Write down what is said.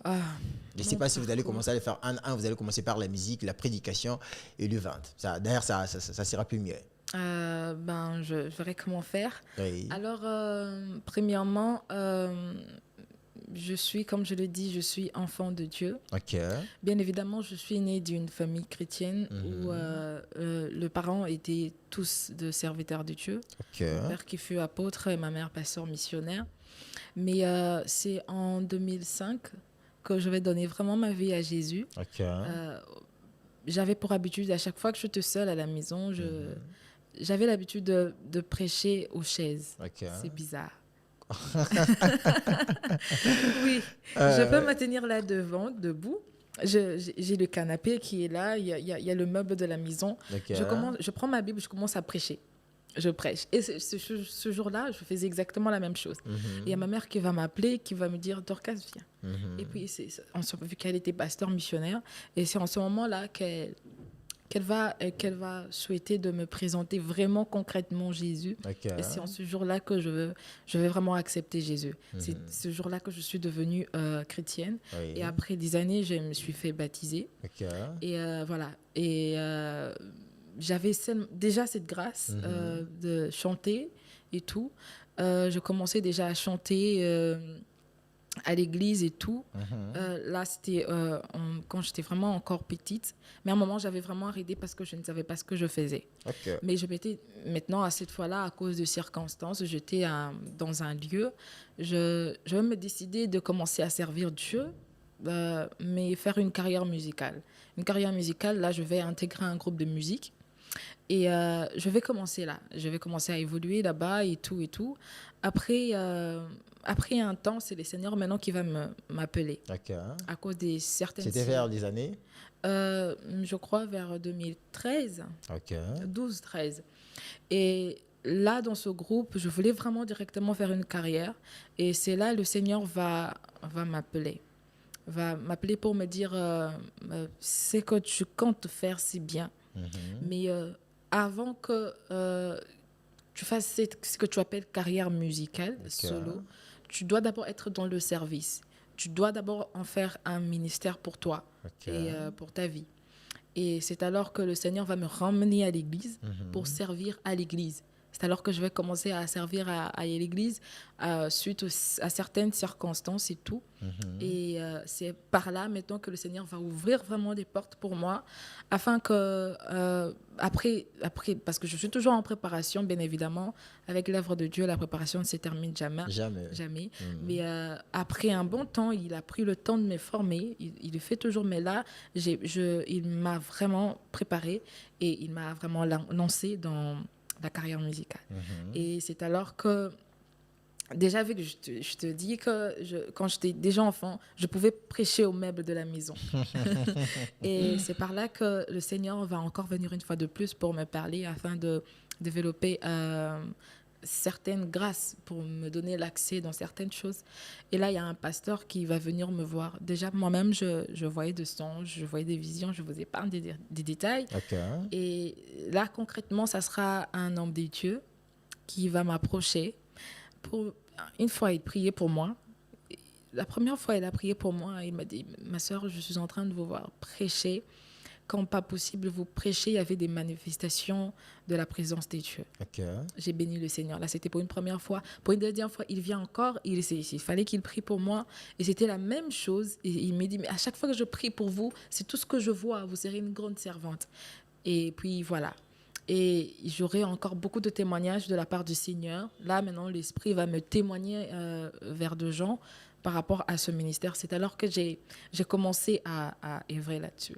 Ah, Je ne sais mon pas si vous allez parcours. commencer à le faire un, vous allez commencer par la musique, la prédication et le vente. D'ailleurs, ça sera plus mieux. Je verrai comment faire. Oui. Alors, premièrement, je suis, comme je le dis, je suis enfant de Dieu. OK. Bien évidemment, je suis née d'une famille chrétienne où Mhm. le parent était tous de serviteurs de Dieu. OK. Mon père qui fut apôtre et ma mère pasteur missionnaire. Mais c'est en 2005 que je vais donner vraiment ma vie à Jésus. OK. Euh, J'avais pour habitude, à chaque fois que j'étais seule à la maison, Mhm. j'avais l'habitude de prêcher aux chaises. OK. C'est bizarre. Oui, je peux Euh, me tenir là devant, debout. J'ai le canapé qui est là, il y a le meuble de la maison. OK. Je prends ma Bible, je commence à prêcher. Je prêche. Et ce jour-là, je faisais exactement la même chose. Il y a ma Mhm. mère qui va m'appeler, qui va me dire, Dorcas, viens. Et Mhm. puis, vu qu'elle était pasteur missionnaire, et c'est en ce moment-là qu'elle va souhaiter de me présenter vraiment concrètement Jésus. OK. Et c'est en ce jour-là que je vais vraiment accepter Jésus. C'est Mhm. ce jour-là que je suis devenue chrétienne. Et Oui. après des années, je me suis fait baptiser. OK. Et voilà. Et j'avais déjà cette grâce Mhm. de chanter et tout. Je commençais déjà à chanter à l'église et tout. Mhm. Là, c'était quand j'étais vraiment encore petite. Mais à un moment, j'avais vraiment arrêté parce que je ne savais pas ce que je faisais. OK. Mais je m'étais maintenant, à cette fois-là, à cause de circonstances, j'étais dans un lieu. Je me décidais de commencer à servir Dieu, mais faire une carrière musicale. Une carrière musicale, là, je vais intégrer un groupe de musique. Et je vais commencer là. Je vais commencer à évoluer là-bas et tout et tout. Après, après un temps, c'est le Seigneur maintenant qui va m'appeler OK. à cause des certaines... C'était vers les années? Je crois vers 2013, OK. 12-13. Et là, dans ce groupe, je voulais vraiment directement faire une carrière. Et c'est là le Seigneur va m'appeler. Va m'appeler pour me dire, c'est que tu comptes faire si bien. Mhm. Mais avant que tu fasses ce que tu appelles carrière musicale, OK. solo, tu dois d'abord être dans le service. Tu dois d'abord en faire un ministère pour toi OK. et pour ta vie. Et c'est alors que le Seigneur va me ramener à l'église pour Mhm. servir à l'église. C'est alors que je vais commencer à servir à l'église suite à certaines circonstances et tout. Mhm. Et c'est par là maintenant que le Seigneur va ouvrir vraiment des portes pour moi, afin que, après, parce que je suis toujours en préparation, bien évidemment, avec l'œuvre de Dieu, la préparation ne se termine jamais. Jamais. Jamais. Mhm. Mais après un bon temps, il a pris le temps de me former. Il le fait toujours, mais là, il m'a vraiment préparé et il m'a vraiment lancé dans la carrière musicale. Mhm. Et c'est alors que déjà, vu que je te dis que quand j'étais déjà enfant, je pouvais prêcher aux meubles de la maison. Et c'est par là que le Seigneur va encore venir une fois de plus pour me parler afin de développer certaines grâces pour me donner l'accès dans certaines choses. Et là, il y a un pasteur qui va venir me voir. Déjà, moi-même, je voyais des songes, je voyais des visions, je vous épargne des détails. OK. Et là, concrètement, ça sera un homme des dieux qui va m'approcher. Une fois, il priait pour moi. La première fois, il a prié pour moi. Il m'a dit, ma soeur, je suis en train de vous voir prêcher. Quand pas possible, vous prêchez, il y avait des manifestations de la présence des dieux. OK. J'ai béni le Seigneur. Là, c'était pour une première fois. Pour une deuxième fois, il vient encore. Il fallait qu'il prie pour moi. Et c'était la même chose. Et il m'a dit, mais à chaque fois que je prie pour vous, c'est tout ce que je vois. Vous serez une grande servante. Et puis voilà. Et j'aurai encore beaucoup de témoignages de la part du Seigneur. Là, maintenant, l'Esprit va me témoigner vers de gens par rapport à ce ministère. C'est alors que j'ai commencé à œuvrer là-dessus.